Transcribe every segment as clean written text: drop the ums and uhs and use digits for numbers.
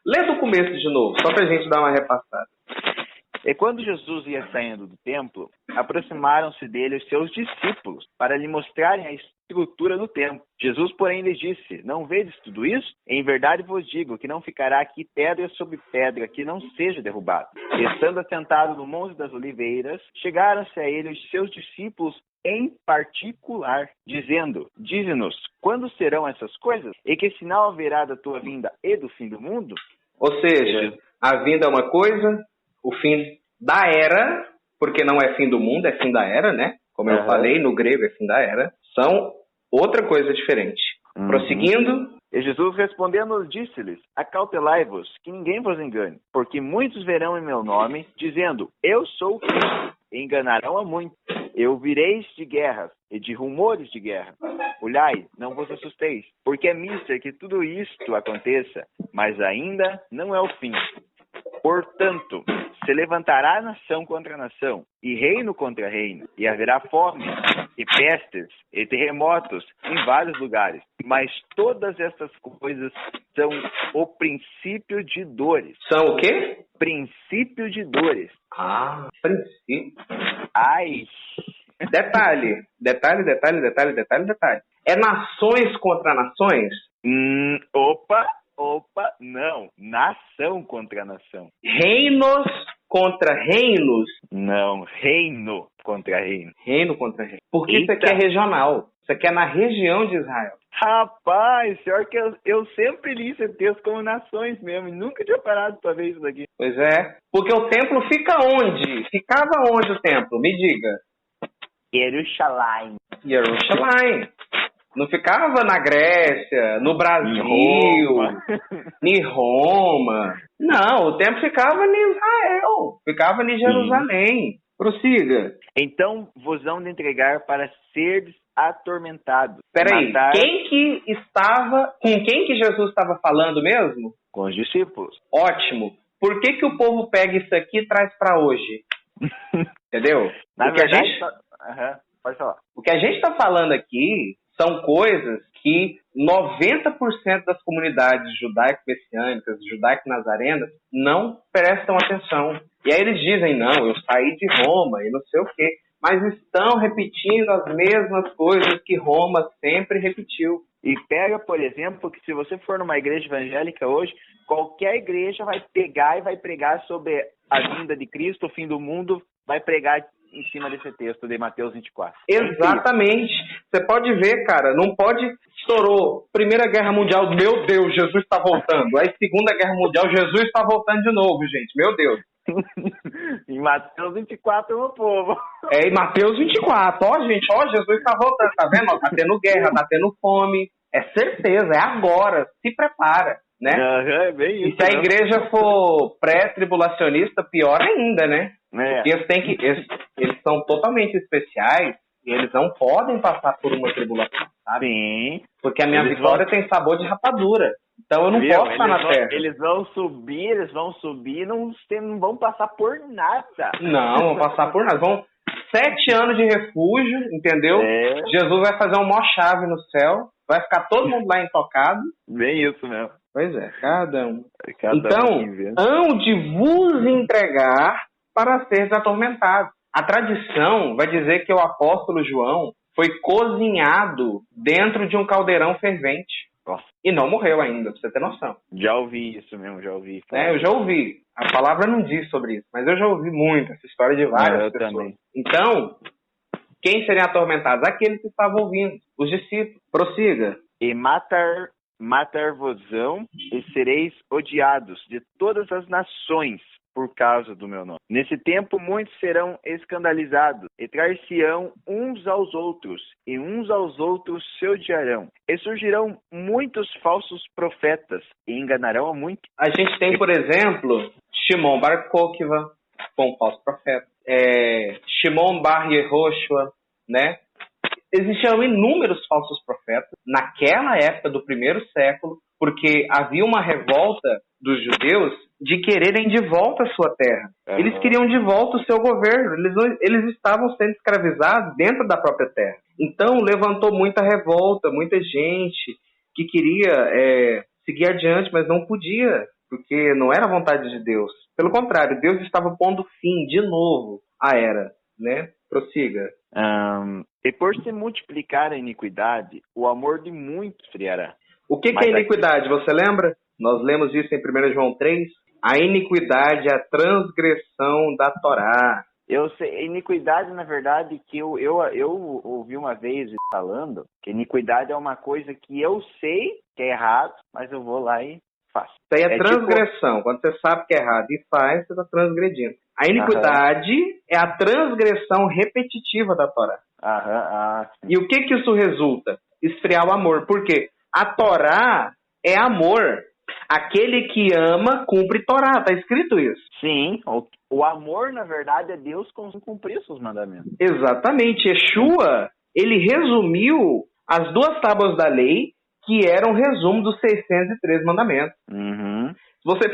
Lê do começo de novo, só pra gente dar uma repassada. E quando Jesus ia saindo do templo, aproximaram-se dele os seus discípulos para lhe mostrarem a estrutura do templo. Jesus, porém, lhes disse: não vedes tudo isso? Em verdade vos digo que não ficará aqui pedra sobre pedra que não seja derrubada. E estando assentado no Monte das Oliveiras, chegaram-se a ele os seus discípulos em particular, dizendo: dize-nos, quando serão essas coisas? E que sinal haverá da tua vinda e do fim do mundo? Ou seja, a vinda é uma coisa, o fim da era, porque não é fim do mundo, é fim da era, né? Como eu falei, no grego é fim da era, são outra coisa diferente. Prosseguindo. E Jesus respondendo disse-lhes: acautelai-vos, que ninguém vos engane, porque muitos verão em meu nome, dizendo: eu sou o Cristo, e enganarão a muitos. E ouvireis de guerras e de rumores de guerra. Olhai, não vos assusteis, porque é mister que tudo isto aconteça, mas ainda não é o fim. Portanto, se levantará nação contra nação, e reino contra reino, e haverá fome, e pestes, e terremotos em vários lugares. Mas todas essas coisas são o princípio de dores. São o quê? Princípio de dores. Ah, princípio. Ai. Detalhe. É nações contra nações? Opa, não. Nação contra nação. Reinos contra reinos? Não, reino contra reino. Reino contra reino. Porque isso aqui é regional. Isso aqui é na região de Israel. Rapaz, pior que eu sempre li esse texto como nações mesmo. E nunca tinha parado pra ver isso daqui. Pois é. Porque o templo fica onde? Ficava onde o templo? Me diga. Jerusalém. Não ficava na Grécia, no Brasil, em Roma. Não, o templo ficava em Israel, ficava em Jerusalém. Prossiga. Então vos hão de entregar para seres atormentados. Peraí, com quem que Jesus estava falando mesmo? Com os discípulos. Ótimo. Por que o povo pega isso aqui e traz para hoje? Entendeu? Na verdade, pode falar. O que a gente está falando aqui são coisas que 90% das comunidades judaico-messiânicas, judaico-nazarenas, não prestam atenção. E aí eles dizem, não, eu saí de Roma e não sei o quê. Mas estão repetindo as mesmas coisas que Roma sempre repetiu. E pega, por exemplo, que se você for numa igreja evangélica hoje, qualquer igreja vai pegar e vai pregar sobre a vinda de Cristo, o fim do mundo, vai pregar em cima desse texto de Mateus 24. Exatamente. Você pode ver, cara, não pode... Estourou Primeira Guerra Mundial, meu Deus, Jesus está voltando. Aí Segunda Guerra Mundial, Jesus está voltando de novo, gente, meu Deus. Em Mateus 24, meu povo. Em Mateus 24, gente, Jesus está voltando, tá vendo? Ó, tá tendo guerra, tá tendo fome. É certeza, é agora, se prepara, né? É bem isso. E se a igreja for pré-tribulacionista, pior ainda, né? Porque eles são totalmente especiais e eles não podem passar por uma tribulação, sabe? Sim. Porque a minha vitória tem sabor de rapadura. Então eu não posso estar na terra. Eles vão subir, não vão passar por nada. Não vão passar por nada. Vão 7 anos de refúgio, entendeu? Jesus vai fazer um mó chave no céu, vai ficar todo mundo lá intocado. Bem isso mesmo. Pois é, cada um. Então, hão de vos entregar para seres atormentados. A tradição vai dizer que o apóstolo João foi cozinhado dentro de um caldeirão fervente. Nossa. E não morreu ainda, pra você ter noção. Já ouvi isso mesmo, já ouvi. Eu já ouvi. A palavra não diz sobre isso, mas eu já ouvi muito essa história de várias pessoas. Também. Então, quem seriam atormentados? Aqueles que estavam ouvindo, os discípulos. Prossiga. E matar-vos-ão e sereis odiados de todas as nações por causa do meu nome. Nesse tempo, muitos serão escandalizados e trair-se-ão uns aos outros, e uns aos outros se odiarão. E surgirão muitos falsos profetas e enganarão a muitos. A gente tem, por exemplo, Shimon Bar Kokhba, com um falso profeta. Shimon Bar Yehoshua, né? Existiam inúmeros falsos profetas naquela época do primeiro século, porque havia uma revolta dos judeus de quererem de volta a sua terra. Eles queriam de volta o seu governo. Eles estavam sendo escravizados dentro da própria terra. Então, levantou muita revolta, muita gente que queria seguir adiante, mas não podia, porque não era a vontade de Deus. Pelo contrário, Deus estava pondo fim de novo à era, né? Prossiga. E por se multiplicar a iniquidade, o amor de muitos friará. O que é iniquidade? Você lembra? Nós lemos isso em 1 João 3. A iniquidade é a transgressão da Torá. Eu sei, iniquidade, na verdade, que eu ouvi uma vez falando que iniquidade é uma coisa que eu sei que é errado, mas eu vou lá e faço. Isso aí é transgressão. Tipo... Quando você sabe que é errado e faz, você está transgredindo. A iniquidade é a transgressão repetitiva da Torá. E o que isso resulta? Esfriar o amor. Por quê? A Torá é amor. Aquele que ama, cumpre Torá. Está escrito isso. Sim. O amor, na verdade, é Deus cumprir seus mandamentos. Exatamente. Yeshua, ele resumiu as 2 tábuas da lei, que eram resumo dos 613 mandamentos. Uhum. Se você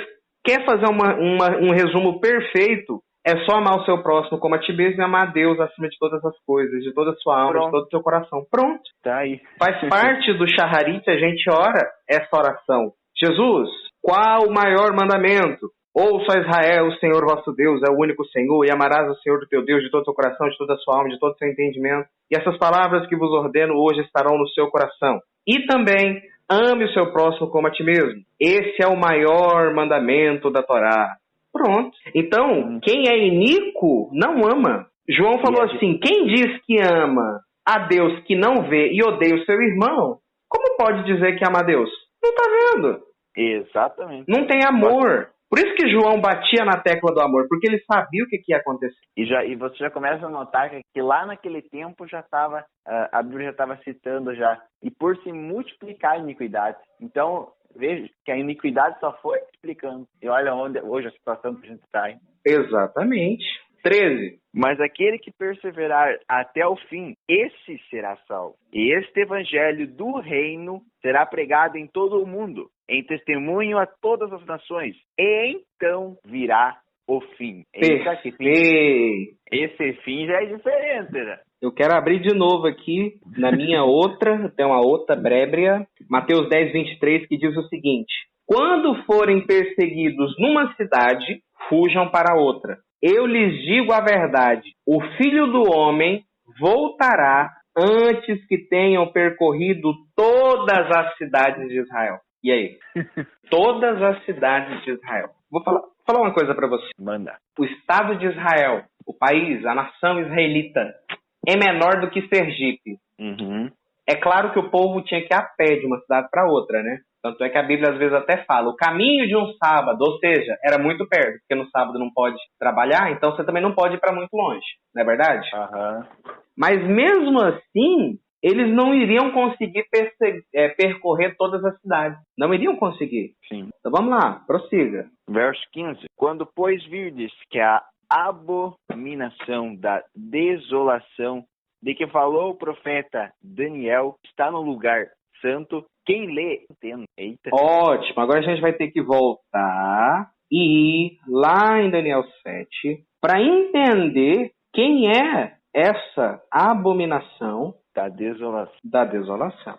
quer fazer um resumo perfeito, é só amar o seu próximo como a ti mesmo e amar a Deus acima de todas as coisas, de toda a sua alma, de todo o seu coração. Pronto. Tá aí. Faz parte do Shaharit, a gente ora essa oração. Jesus, qual o maior mandamento? Ouça Israel, o Senhor vosso Deus é o único Senhor, e amarás o Senhor do teu Deus de todo o seu coração, de toda a sua alma, de todo o seu entendimento. E essas palavras que vos ordeno hoje estarão no seu coração. E também, ame o seu próximo como a ti mesmo. Esse é o maior mandamento da Torá. Pronto. Então, quem é iníquo não ama. João falou assim, quem diz que ama a Deus que não vê e odeia o seu irmão, como pode dizer que ama a Deus? Não está vendo. Exatamente. Não tem amor. Por isso que João batia na tecla do amor, porque ele sabia o que ia acontecer. E você já começa a notar que lá naquele tempo já estava, a Bíblia já estava citando já, e por se multiplicar a iniquidade. Então, veja que a iniquidade só foi explicando. E olha onde hoje a situação que a gente está. Exatamente. 13. Mas aquele que perseverar até o fim, esse será salvo. E este evangelho do reino será pregado em todo o mundo, em testemunho a todas as nações. E então virá o fim. Eita, que fim. Esse fim já é diferente, né? Eu quero abrir de novo aqui, na minha outra, tem uma outra brébria, Mateus 10, 23, que diz o seguinte: quando forem perseguidos numa cidade, fujam para outra. Eu lhes digo a verdade, o Filho do Homem voltará antes que tenham percorrido todas as cidades de Israel. E aí? Todas as cidades de Israel. Vou falar uma coisa para você. Manda. O Estado de Israel, o país, a nação israelita, é menor do que Sergipe. Uhum. É claro que o povo tinha que ir a pé de uma cidade para outra, né? Tanto é que a Bíblia às vezes até fala o caminho de um sábado, ou seja, era muito perto, porque no sábado não pode trabalhar, então você também não pode ir para muito longe, não é verdade? Uhum. Mas mesmo assim, eles não iriam conseguir percorrer todas as cidades. Não iriam conseguir. Sim. Então vamos lá, prossiga. Verso 15. Quando, pois, virdes que a abominação da desolação de que falou o profeta Daniel está no lugar santo, quem lê, entende. Eita. Ótimo, agora a gente vai ter que voltar e ir lá em Daniel 7 para entender quem é essa abominação da desolação.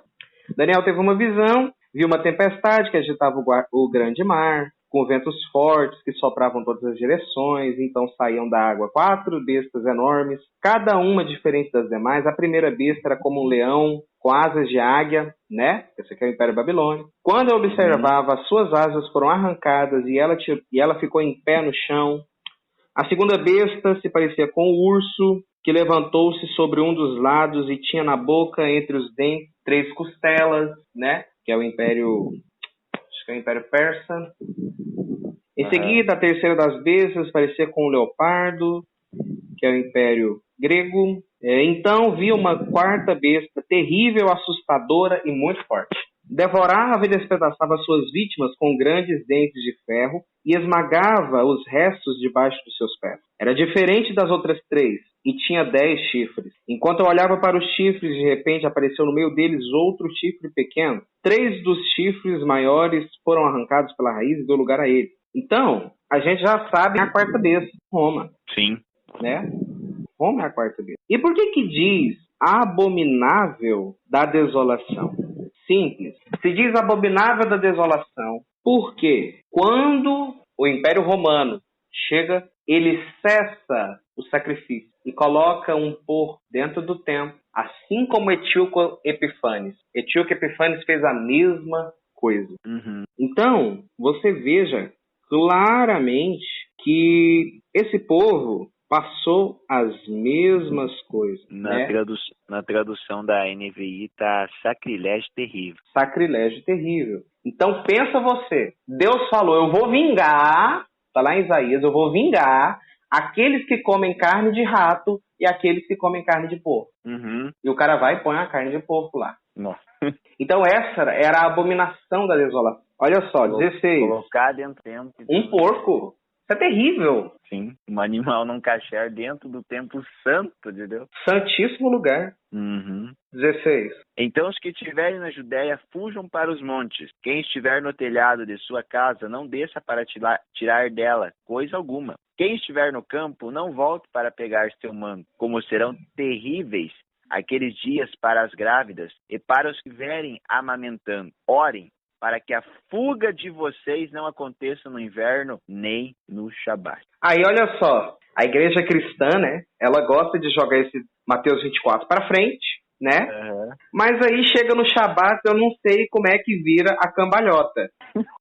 Daniel teve uma visão, viu uma tempestade que agitava o grande mar, com ventos fortes que sopravam todas as direções, então saíam da água 4 bestas enormes, cada uma diferente das demais. A primeira besta era como um leão com asas de águia, né? Esse aqui é o Império Babilônico. Quando eu observava, as suas asas foram arrancadas e ela ficou em pé no chão. A segunda besta se parecia com o urso, que levantou-se sobre um dos lados e tinha na boca, entre os dentes, 3 costelas, né? Que é o Império... Acho que é o Império Persa. Em seguida, a terceira das bestas parecia com um leopardo, que é o Império Grego. Então, vi uma quarta besta, terrível, assustadora e muito forte. Devorava e despedaçava suas vítimas com grandes dentes de ferro e esmagava os restos debaixo dos seus pés. Era diferente das outras 3 e tinha 10 chifres. Enquanto eu olhava para os chifres, de repente apareceu no meio deles outro chifre pequeno. 3 dos chifres maiores foram arrancados pela raiz e deu lugar a ele. Então, a gente já sabe a quarta besta, Roma. Sim. Né? Roma é a quarta besta. E por que diz abominável da desolação? Simples. Se diz abominável da desolação, Porque quando o Império Romano chega, ele cessa o sacrifício e coloca um porco dentro do templo, assim como Etíoco Epifanes. Etíoco Epifanes fez a mesma coisa. Então, você veja claramente que esse povo passou as mesmas coisas. Na tradução da NVI está sacrilégio terrível. Sacrilégio terrível. Então pensa você, Deus falou, eu vou vingar, está lá em Isaías, eu vou vingar aqueles que comem carne de rato e aqueles que comem carne de porco. E o cara vai e põe a carne de porco lá. Nossa. Então essa era a abominação da desolação. Olha só, 16. Colocar dentro do templo. Um porco. Isso é terrível. Sim, um animal num caixer dentro do templo santo de Deus. Santíssimo lugar. 16. Então os que estiverem na Judéia fujam para os montes. Quem estiver no telhado de sua casa, não desça para tirar dela coisa alguma. Quem estiver no campo, não volte para pegar seu manto. Como serão terríveis aqueles dias para as grávidas e para os que vierem amamentando. Orem para que a fuga de vocês não aconteça no inverno nem no Shabat. Aí, olha só, a igreja cristã, né, ela gosta de jogar esse Mateus 24 para frente, né? Mas aí chega no Shabat, eu não sei como é que vira a cambalhota.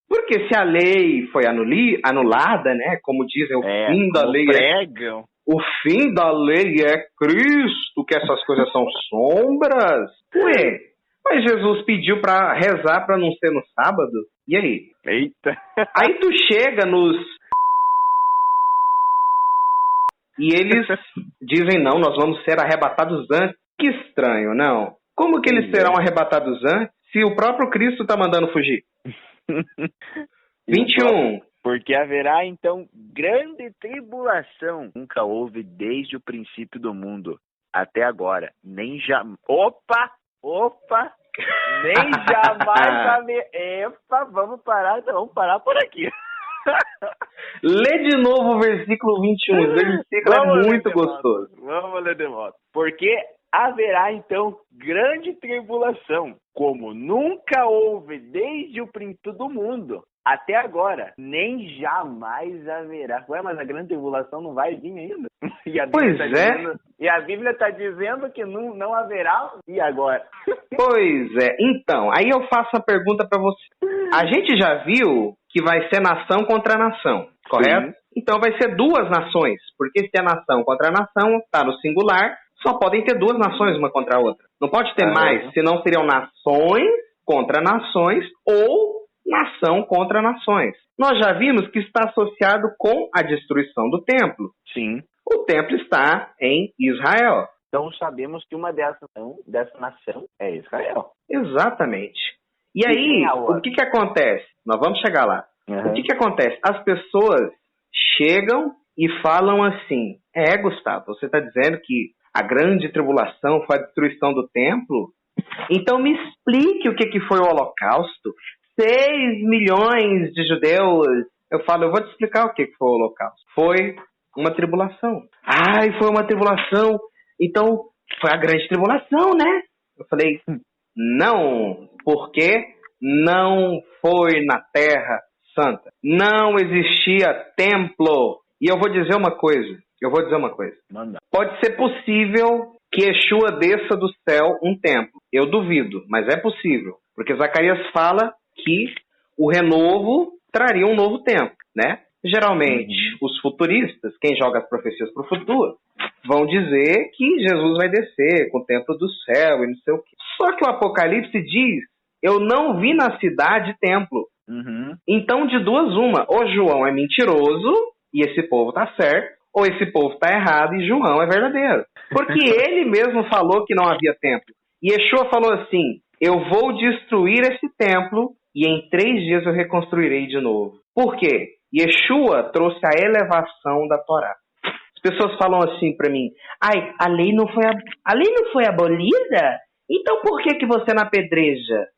Porque se a lei foi anulada, né, como dizem, o fim da lei pregam. O fim da lei é Cristo, que essas coisas são sombras. Ué, mas Jesus pediu para rezar para não ser no sábado. E aí? Eita! Aí tu chega nos... E eles dizem, não, nós vamos ser arrebatados antes. Que estranho, não? Como que eles serão arrebatados antes se o próprio Cristo está mandando fugir? 21. Porque haverá, então, grande tribulação. Nunca houve desde o princípio do mundo até agora. Nem já... Opa! Nem jamais... Epa, vamos parar por aqui. Lê de novo o versículo 21. O versículo é muito gostoso. Vamos ler de volta. Porque haverá, então, grande tribulação, como nunca houve desde o princípio do mundo até agora. Nem jamais haverá. Ué, mas a grande tribulação não vai vir ainda. E a Bíblia está dizendo que não haverá. E agora? Pois é. Então, aí eu faço a pergunta para você. A gente já viu que vai ser nação contra nação, correto? Sim. Então vai ser duas nações, porque se é nação contra nação, está no singular, só podem ter duas nações uma contra a outra. Não pode ter mais, senão seriam nações contra nações ou nação contra nações. Nós já vimos que está associado com a destruição do templo. Sim. O templo está em Israel. Então sabemos que uma dessa nação é Israel. Exatamente. E aí, o que acontece? Nós vamos chegar lá. O que acontece? As pessoas chegam e falam assim, Gustavo, você está dizendo que a grande tribulação foi a destruição do templo? Então me explique o que foi o Holocausto. 6 milhões de judeus. Eu falo, eu vou te explicar o que foi o Holocausto. Foi uma tribulação. Foi uma tribulação. Então, foi a grande tribulação, né? Eu falei, não, porque não foi na Terra Santa. Não existia templo. E eu vou dizer uma coisa. Manda. Pode ser possível que Yeshua desça do céu um templo. Eu duvido, mas é possível. Porque Zacarias fala que o renovo traria um novo templo, né? Geralmente, os futuristas, quem joga as profecias para o futuro, vão dizer que Jesus vai descer com o templo do céu e não sei o quê. Só que o Apocalipse diz, eu não vi na cidade templo. Então, de duas uma, ou João é mentiroso e esse povo está certo, ou esse povo está errado e João é verdadeiro. Porque ele mesmo falou que não havia templo. E Yeshua falou assim, eu vou destruir esse templo e em 3 dias eu reconstruirei de novo. Por quê? Yeshua trouxe a elevação da Torá. As pessoas falam assim para mim, a lei não foi abolida? Então por que você não apedreja?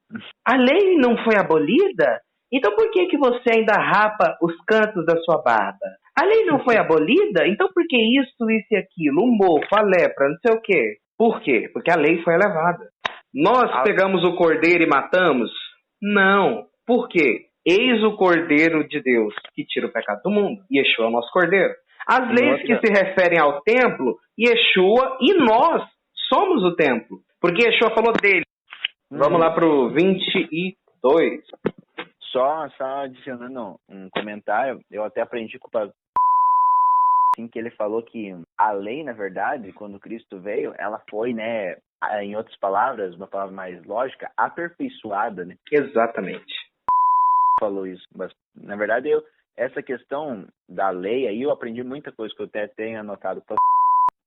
A lei não foi abolida? Então por que você ainda rapa os cantos da sua barba? A lei não foi abolida? Então por que isso e aquilo? O mofo, a lepra, não sei o quê. Por quê? Porque a lei foi elevada. Nós pegamos o cordeiro e matamos? Não. Por quê? eis o Cordeiro de Deus que tira o pecado do mundo. Yeshua é o nosso Cordeiro. As leis que se referem ao templo, Yeshua e nós somos o templo. Porque Yeshua falou dele. Vamos lá pro 22. Só adicionando um comentário, eu até aprendi com o pastor assim, que ele falou que a lei, na verdade, quando Cristo veio, ela foi, né, em outras palavras, uma palavra mais lógica, aperfeiçoada, né? Exatamente. Falou isso, mas na verdade essa questão da lei aí eu aprendi muita coisa que eu até tenho anotado para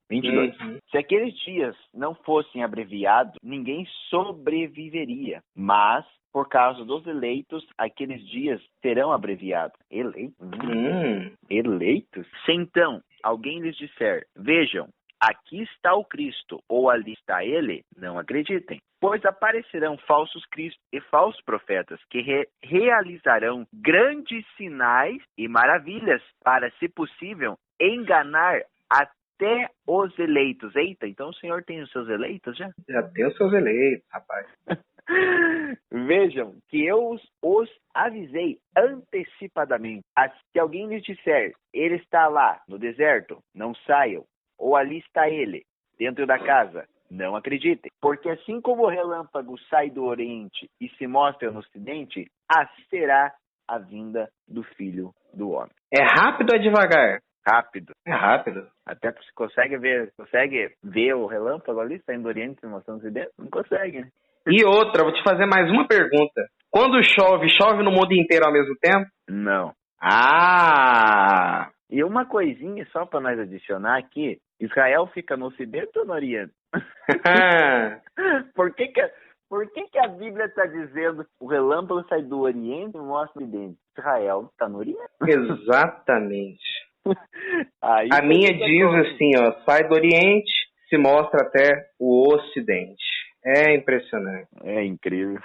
22. Se aqueles dias não fossem abreviados, ninguém sobreviveria. Mas, por causa dos eleitos, aqueles dias serão abreviados. Eleitos? Se então alguém lhes disser, vejam, aqui está o Cristo, ou ali está ele, não acreditem. Pois aparecerão falsos cristos e falsos profetas que realizarão grandes sinais e maravilhas para, se possível, enganar até os eleitos. Eita, então o Senhor tem os seus eleitos já? Já tem os seus eleitos, rapaz. Vejam que eu os avisei antecipadamente. Se alguém lhes disser, ele está lá no deserto, não saiam. Ou ali está ele, dentro da casa, não acreditem. Porque assim como o relâmpago sai do oriente e se mostra no ocidente, assim será a vinda do Filho do Homem. É rápido ou é devagar? Rápido. É rápido. Até você consegue ver o relâmpago ali saindo do oriente e se mostrando no ocidente? Não consegue, né? E outra, vou te fazer mais uma pergunta. Quando chove no mundo inteiro ao mesmo tempo? Não. Ah! E uma coisinha só para nós adicionar aqui, Israel fica no ocidente ou no oriente? Por que a Bíblia está dizendo o relâmpago sai do oriente e mostra o ocidente? Israel está no oriente. Exatamente. Aí a minha diz assim, ó, sai do oriente, se mostra até o ocidente. É impressionante. É incrível.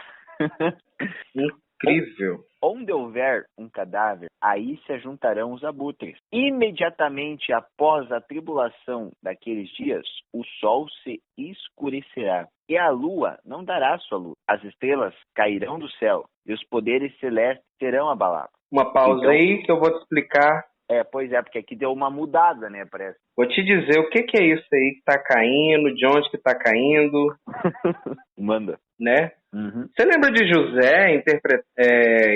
Incrível. Onde houver um cadáver, aí se ajuntarão os abutres. Imediatamente após a tribulação daqueles dias, o sol se escurecerá e a lua não dará sua luz. As estrelas cairão do céu e os poderes celestes serão abalados. Uma pausa então, aí que eu vou te explicar. Pois é, porque aqui deu uma mudada, né, parece. Vou te dizer o que é isso aí que tá caindo, de onde que tá caindo. Manda. Né? Uhum. Você lembra de José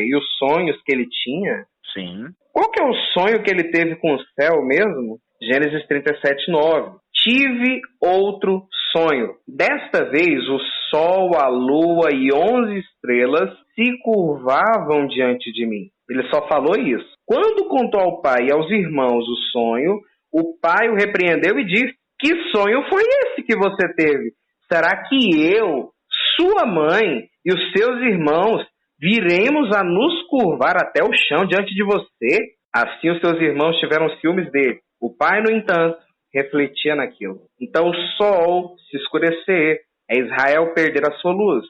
e os sonhos que ele tinha? Sim. Qual que é o sonho que ele teve com o céu mesmo? Gênesis 37:9. Tive outro sonho. Desta vez o sol, a lua e 11 estrelas se curvavam diante de mim. Ele só falou isso. Quando contou ao pai e aos irmãos o sonho, o pai o repreendeu e disse: que sonho foi esse que você teve? Será que eu, sua mãe e os seus irmãos viremos a nos curvar até o chão diante de você? Assim os seus irmãos tiveram ciúmes dele. O pai, no entanto, refletia naquilo. Então o sol se escurecer, é Israel perder a sua luz,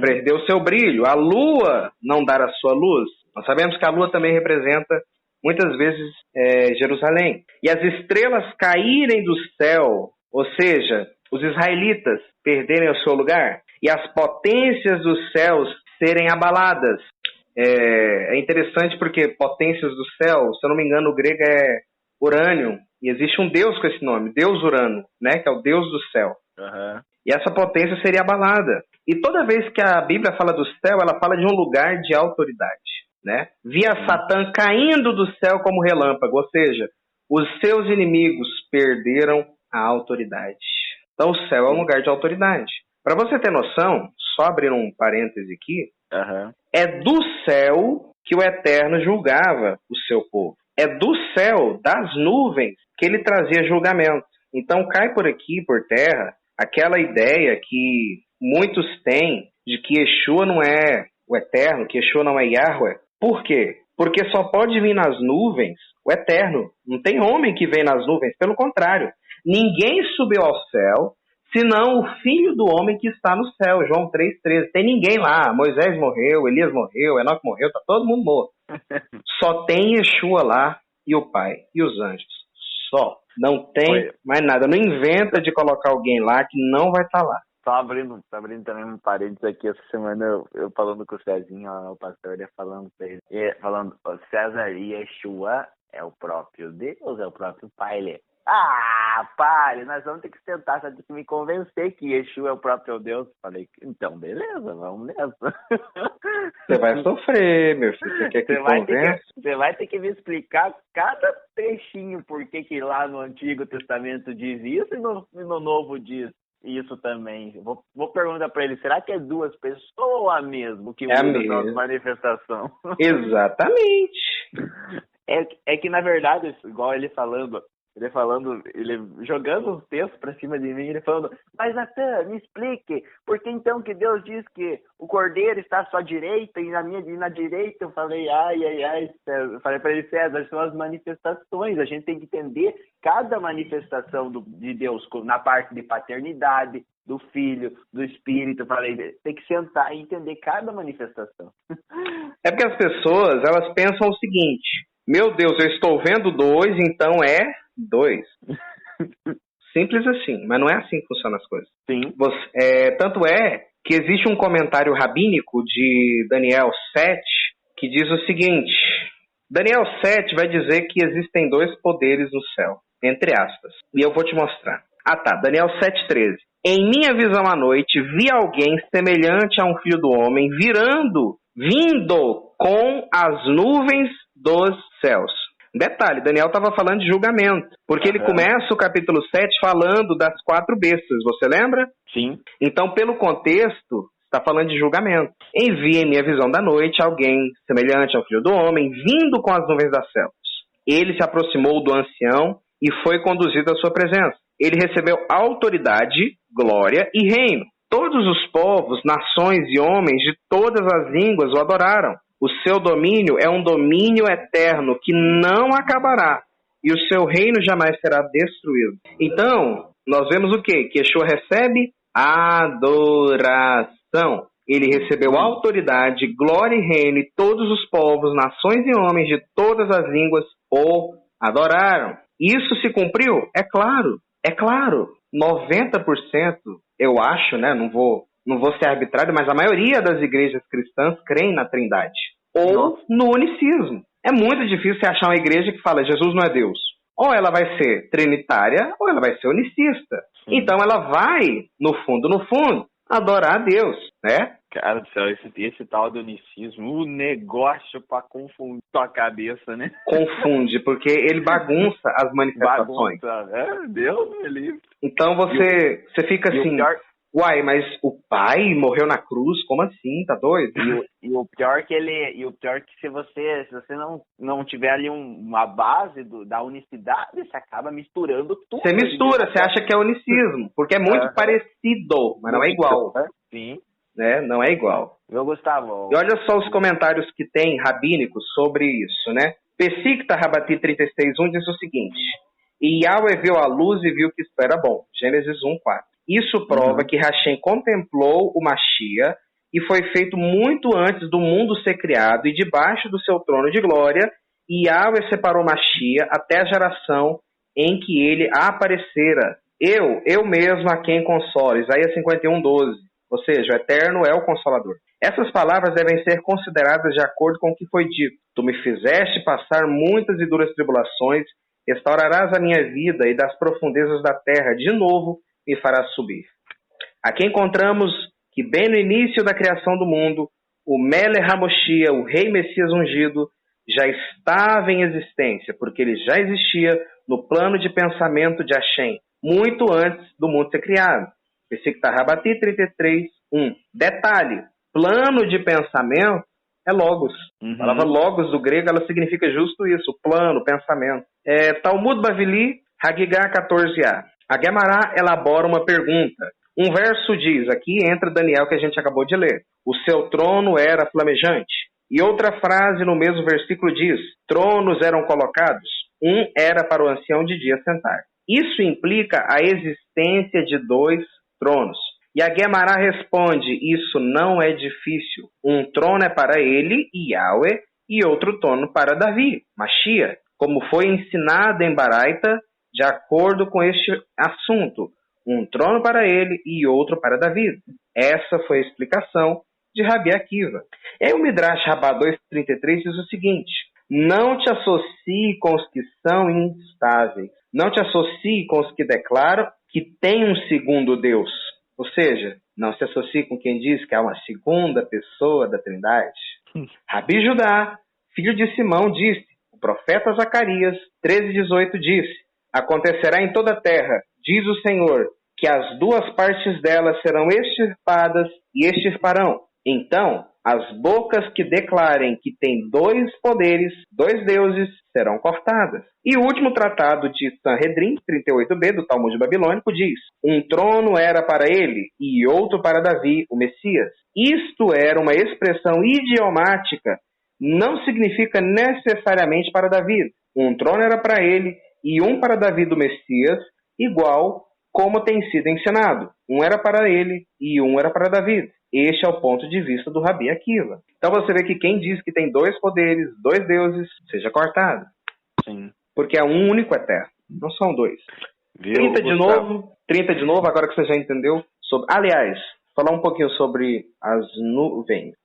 perder o seu brilho, a lua não dar a sua luz. Nós sabemos que a lua também representa, muitas vezes, Jerusalém. E as estrelas caírem do céu, ou seja, os israelitas perderem o seu lugar, e as potências dos céus serem abaladas. É interessante porque potências do céu, se eu não me engano, o grego é Urânio, e existe um deus com esse nome, Deus Urano, né, que é o deus do céu. Uhum. E essa potência seria abalada. E toda vez que a Bíblia fala do céu, ela fala de um lugar de autoridade. Né? Via Satã caindo do céu como relâmpago, ou seja, os seus inimigos perderam a autoridade. Então o céu é um lugar de autoridade. Para você ter noção, só abrir um parêntese aqui, é do céu que o Eterno julgava o seu povo. É do céu, das nuvens, que ele trazia julgamento. Então cai por aqui, por terra, aquela ideia que muitos têm de que Yeshua não é o Eterno, que Yeshua não é Yahweh. Por quê? Porque só pode vir nas nuvens o Eterno. Não tem homem que vem nas nuvens. Pelo contrário, ninguém subiu ao céu, senão o Filho do Homem que está no céu. João 3,13. Tem ninguém lá. Moisés morreu, Elias morreu, Enoque morreu, está todo mundo morto. Só tem Yeshua lá e o Pai e os anjos. Só. Não tem mais nada. Não inventa de colocar alguém lá que não vai estar lá. Só abrindo também um parênteses aqui, essa semana eu falando com o Cezinho, ó, o pastor, ele falando pra ele, ó, César, Yeshua é o próprio Deus, é o próprio Pai. Ele, pai, nós vamos ter que tentar, você tem que me convencer que Yeshua é o próprio Deus. Falei, então, beleza, vamos nessa. Você vai sofrer, meu filho, você quer que convença? Você vai ter que me explicar cada trechinho, por que lá no Antigo Testamento diz isso e no Novo diz isso também. Vou perguntar para ele, será que é duas pessoas ou a mesma que muda a manifestação? Exatamente. É que, na verdade, igual ele jogando os textos para cima de mim, ele falando, mas Natan, me explique, por que então que Deus diz que o cordeiro está à sua direita e na direita? Eu falei, César. Eu falei para ele, César, são as manifestações, a gente tem que entender cada manifestação de Deus na parte de paternidade, do Filho, do Espírito. Eu falei, tem que sentar e entender cada manifestação. É porque as pessoas, elas pensam o seguinte, meu Deus, eu estou vendo 2, então é 2. Simples assim, mas não é assim que funcionam as coisas. Sim. Tanto é que existe um comentário rabínico de Daniel 7 que diz o seguinte, Daniel 7 vai dizer que existem 2 poderes no céu, entre aspas, e eu vou te mostrar. Daniel 7,13. Em minha visão à noite, vi alguém semelhante a um filho do homem vindo com as nuvens dos céus. Detalhe, Daniel estava falando de julgamento, porque ele começa o capítulo 7 falando das 4 bestas, você lembra? Sim. Então, pelo contexto, está falando de julgamento. Envia em minha visão da noite alguém semelhante ao filho do homem, vindo com as nuvens das céus. Ele se aproximou do ancião e foi conduzido à sua presença. Ele recebeu autoridade, glória e reino. Todos os povos, nações e homens de todas as línguas o adoraram. O seu domínio é um domínio eterno que não acabará, e o seu reino jamais será destruído. Então, nós vemos o quê? Que Yeshua recebe adoração. Ele recebeu autoridade, glória e reino, e todos os povos, nações e homens de todas as línguas o adoraram. Isso se cumpriu? É claro. 90%, eu acho, né? Não vou ser arbitrário, mas a maioria das igrejas cristãs creem na Trindade. Ou no unicismo. É muito difícil você achar uma igreja que fala Jesus não é Deus. Ou ela vai ser trinitária, ou ela vai ser unicista. Então ela vai, no fundo, adorar a Deus, né? Cara do céu, esse tal do unicismo, o negócio pra confundir a cabeça, né? Confunde, porque ele bagunça as manifestações. Deus me livre. Então você fica assim, uai, mas o pai morreu na cruz? Como assim? Tá doido? E o pior que se você não tiver ali uma base da unicidade, você acaba misturando tudo. Você mistura, você acha que é unicismo, porque é muito parecido, mas não é igual. Sim. Né? Não é igual. Meu Gustavo. E olha só os comentários que tem rabínicos sobre isso, né? Pesicta Rabati 36:1 diz o seguinte, e Yahweh viu a luz e viu que isso era bom. Gênesis 1:4. Isso prova que Hashem contemplou o Mashiach e foi feito muito antes do mundo ser criado e debaixo do seu trono de glória, e Yahweh separou Mashiach até a geração em que ele aparecera. Eu mesmo a quem consola. Isaías 51:12. Ou seja, o Eterno é o Consolador. Essas palavras devem ser consideradas de acordo com o que foi dito. Tu me fizeste passar muitas e duras tribulações, restaurarás a minha vida e das profundezas da terra de novo me farás subir. Aqui encontramos que bem no início da criação do mundo, o Melech HaMoshiach, o Rei Messias ungido, já estava em existência, porque ele já existia no plano de pensamento de Hashem, muito antes do mundo ser criado. Pesicta Rabati 33:1. Detalhe, plano de pensamento é logos. A palavra logos do grego, ela significa justo isso, plano, pensamento. Talmud Bavili, Hagigah 14a. A Gemara elabora uma pergunta. Um verso diz, aqui entra Daniel que a gente acabou de ler, o seu trono era flamejante. E outra frase no mesmo versículo diz, tronos eram colocados, um era para o ancião de dia sentar. Isso implica a existência de 2 tronos. E a Gemara responde, isso não é difícil. Um trono é para ele, Yahweh, e outro trono para Davi, Mashiach. Como foi ensinado em Baraita, de acordo com este assunto, um trono para ele e outro para Davi. Essa foi a explicação de Rabi Akiva. E aí o Midrash Rabbah 2:33 diz o seguinte: não te associe com os que são instáveis. Não te associe com os que declaram que tem um segundo Deus. Ou seja, não se associe com quem diz que há uma segunda pessoa da Trindade. Rabi Judá, filho de Simão, disse, o profeta Zacarias 13:18 disse, acontecerá em toda a terra, diz o Senhor, que as duas partes dela serão extirpadas e extirparão. Então, as bocas que declarem que tem dois poderes, dois deuses, serão cortadas. E o último tratado de Sanhedrin, 38b, do Talmud Babilônico, diz, um trono era para ele e outro para Davi, o Messias. Isto era uma expressão idiomática, não significa necessariamente para Davi. Um trono era para ele e um para Davi do Messias, igual como tem sido ensinado. Um era para ele e um era para Davi. Este é o ponto de vista do Rabi Akiva. Então você vê que quem diz que tem dois poderes, dois deuses, seja cortado. Sim. Porque é um único eterno, não são dois. Viu, 30 de Gustavo? novo, agora que você já entendeu. Aliás, falar um pouquinho sobre as nuvens,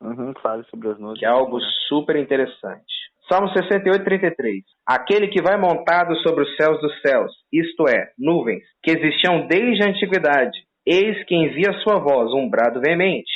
Fale sobre as nuvens. que é algo super interessante. Salmo 68:33. Aquele que vai montado sobre os céus dos céus, isto é, nuvens, que existiam desde a antiguidade, eis que envia sua voz, um brado veemente.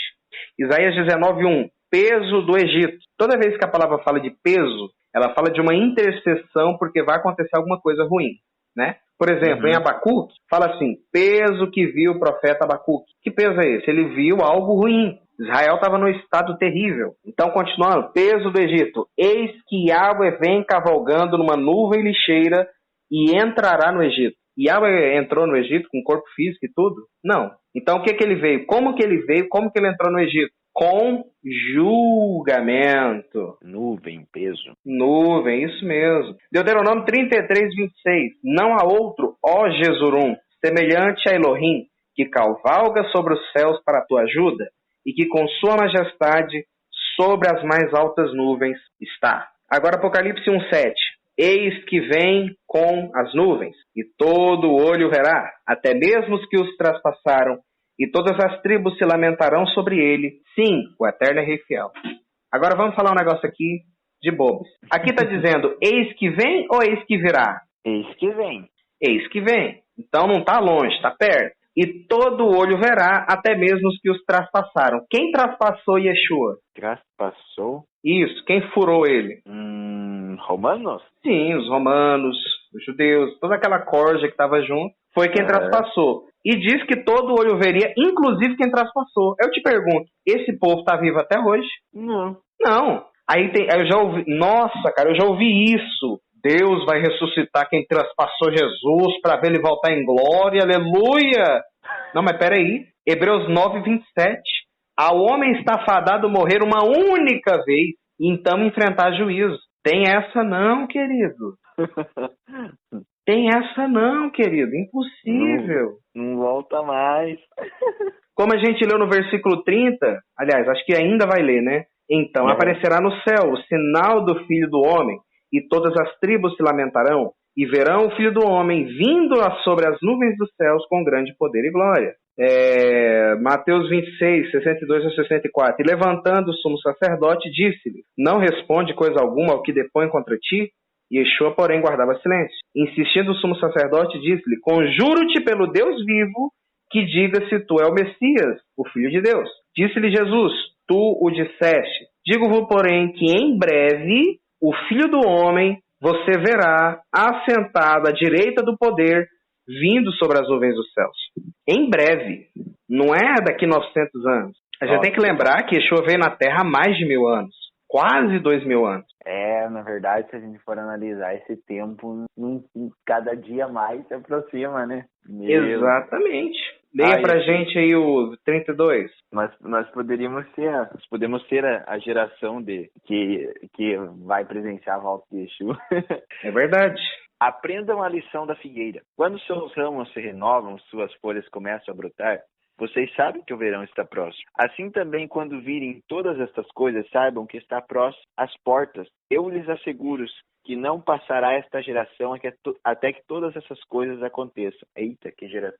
Isaías 19:1. Peso do Egito. Toda vez que a palavra fala de peso, ela fala de uma intercessão porque vai acontecer alguma coisa ruim, né? Por exemplo, em Abacuque, fala assim, peso que viu o profeta Abacuque. Que peso é esse? Ele viu algo ruim. Israel estava num estado terrível. Então, continuando, peso do Egito. Eis que Yahweh vem cavalgando numa nuvem lixeira e entrará no Egito. Yahweh entrou no Egito com corpo físico e tudo? Não. Então, o que ele veio? Como que ele veio? Como que ele entrou no Egito? Com julgamento. Nuvem, peso. Nuvem, isso mesmo. Deuteronômio 33:26. Não há outro, ó Jesurum, semelhante a Elohim, que cavalga sobre os céus para a tua ajuda e que com sua majestade sobre as mais altas nuvens está. Agora Apocalipse 1:7. Eis que vem com as nuvens, e todo olho verá, até mesmo os que os traspassaram, e todas as tribos se lamentarão sobre ele. Sim, o Eterno é Rei fiel. Agora vamos falar um negócio aqui de bobos. Aqui está dizendo, eis que vem ou eis que virá? Eis que vem. Eis que vem. Então não está longe, está perto. E todo olho verá, até mesmo os que os traspassaram. Quem traspassou Yeshua? Traspassou? Isso, quem furou ele? Romanos? Sim, os romanos, os judeus, toda aquela corja que estava junto, foi quem traspassou. E diz que todo olho veria, inclusive quem traspassou. Eu te pergunto, esse povo está vivo até hoje? Não. Não. Aí eu já ouvi, nossa, cara, eu já ouvi isso. Deus vai ressuscitar quem traspassou Jesus para ver ele voltar em glória, aleluia. Não, mas peraí, Hebreus 9:27. Ao homem está fadado morrer uma única vez e então enfrentar juízo. Tem essa não, querido. Tem essa não, querido. Impossível. Não volta mais. Como a gente leu no versículo 30, aliás, acho que ainda vai ler, né? Então aparecerá no céu o sinal do Filho do Homem, e todas as tribos se lamentarão, e verão o Filho do Homem vindo sobre as nuvens dos céus com grande poder e glória. Mateus 26, 62 a 64. E levantando o sumo sacerdote, disse-lhe, não responde coisa alguma ao que depõe contra ti? E Yeshua, porém, guardava silêncio. Insistindo o sumo sacerdote, disse-lhe, conjuro-te pelo Deus vivo, que diga se tu é o Messias, o Filho de Deus. Disse-lhe Jesus, tu o disseste. Digo-vos, porém, que em breve o Filho do Homem você verá assentado à direita do poder, vindo sobre as nuvens dos céus. Em breve. Não é daqui 900 anos. A gente tem que lembrar que Yeshua veio na Terra há mais de 1000 anos. Quase 2000 anos. Na verdade, se a gente for analisar esse tempo, cada dia mais se aproxima, né? Exatamente. Leia pra gente aí o 32. Nós podemos ser a geração que vai presenciar a volta de Yeshua. É verdade. Aprendam a lição da figueira. Quando seus ramos se renovam, suas folhas começam a brotar, vocês sabem que o verão está próximo. Assim também, quando virem todas estas coisas, saibam que está próximo às portas. Eu lhes asseguro que não passará esta geração até que todas essas coisas aconteçam. Eita, que geração.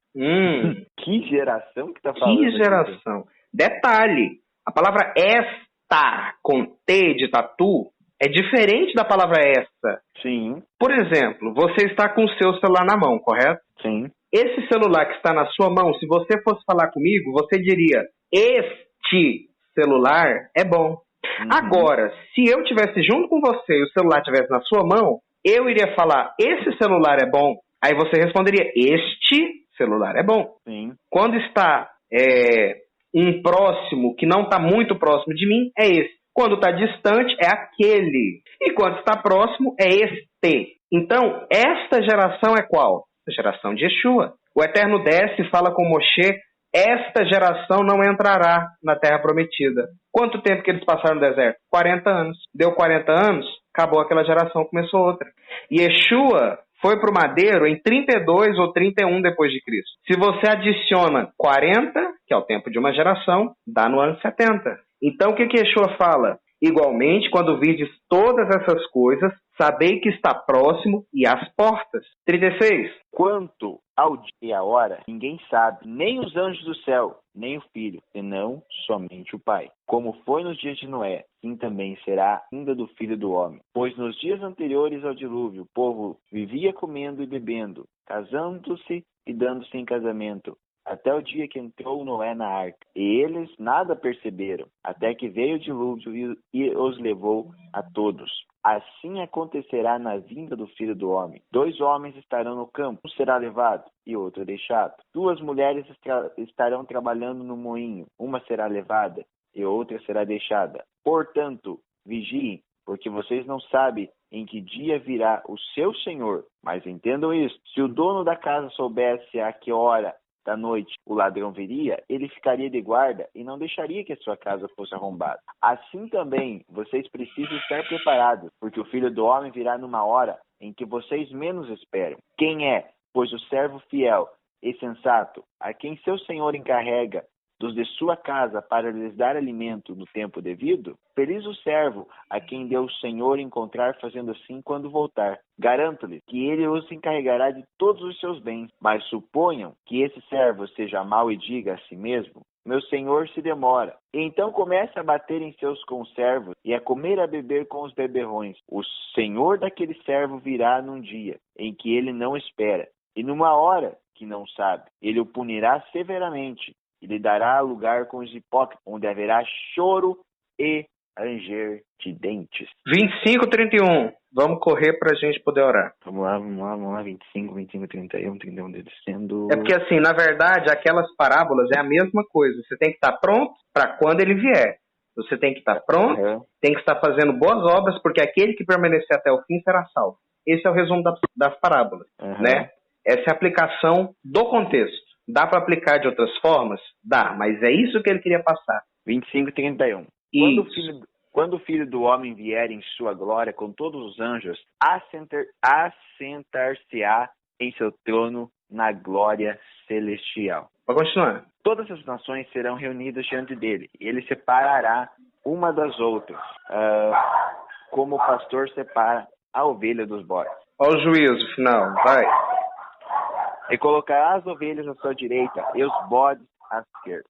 Que geração que está falando? Que geração. Aqui. Detalhe, a palavra esta, com T de tatu, é diferente da palavra essa. Sim. Por exemplo, você está com o seu celular na mão, correto? Sim. Esse celular que está na sua mão, se você fosse falar comigo, você diria, este celular é bom. Agora, se eu estivesse junto com você e o celular estivesse na sua mão, eu iria falar, esse celular é bom. Aí você responderia, este celular é bom. Sim. Quando está um próximo que não está muito próximo de mim, é esse. Quando está distante, é aquele. E quando está próximo, é este. Então, esta geração é qual? A geração de Yeshua. O Eterno desce e fala com Moshe, esta geração não entrará na Terra Prometida. Quanto tempo que eles passaram no deserto? 40 anos. Deu 40 anos, acabou aquela geração, começou outra. E Yeshua foi para o madeiro em 32 ou 31 depois de Cristo. Se você adiciona 40, que é o tempo de uma geração, dá no ano 70. Então, o que Yeshua fala? Igualmente, quando vides todas essas coisas, sabei que está próximo e às portas. 36. Quanto ao dia e à hora, ninguém sabe, nem os anjos do céu, nem o Filho, senão somente o Pai. Como foi nos dias de Noé, assim também será ainda do Filho do Homem. Pois nos dias anteriores ao dilúvio, o povo vivia comendo e bebendo, casando-se e dando-se em casamento, até o dia que entrou Noé na arca. E eles nada perceberam, até que veio o dilúvio e os levou a todos. Assim acontecerá na vinda do Filho do Homem. 2 homens estarão no campo, um será levado e outro deixado. 2 mulheres estarão trabalhando no moinho, uma será levada e outra será deixada. Portanto, vigiem, porque vocês não sabem em que dia virá o seu Senhor. Mas entendam isso, se o dono da casa soubesse a que hora da noite o ladrão viria, ele ficaria de guarda e não deixaria que a sua casa fosse arrombada. Assim também, vocês precisam estar preparados, porque o Filho do Homem virá numa hora em que vocês menos esperam. Quem é, pois, o servo fiel e sensato, a quem seu Senhor encarrega dos de sua casa para lhes dar alimento no tempo devido? Feliz o servo a quem deu o Senhor encontrar fazendo assim quando voltar. Garanto-lhe que ele os encarregará de todos os seus bens. Mas suponham que esse servo seja mau e diga a si mesmo, meu senhor se demora. E então comece a bater em seus conservos e a comer e a beber com os beberrões. O senhor daquele servo virá num dia em que ele não espera, e numa hora que não sabe. Ele o punirá severamente e lhe dará lugar com os hipócritas, onde haverá choro e ranger de dentes. 25, 31. Vamos correr para a gente poder orar. Vamos lá. 25, 31, 31 descendo. É porque assim, na verdade, aquelas parábolas é a mesma coisa. Você tem que estar pronto para quando ele vier. Você tem que estar pronto, tem que estar fazendo boas obras, porque aquele que permanecer até o fim será salvo. Esse é o resumo das parábolas, né? Essa é a aplicação do contexto. Dá para aplicar de outras formas? Dá, mas é isso que ele queria passar. 25, 31. Quando o Filho do Homem vier em sua glória com todos os anjos, assentar-se-á em seu trono na glória celestial. Pode continuar. Todas as nações serão reunidas diante dele, e ele separará uma das outras, como o pastor separa a ovelha dos bodes. Olha o juízo final, vai. E colocará as ovelhas à sua direita e os bodes à esquerda.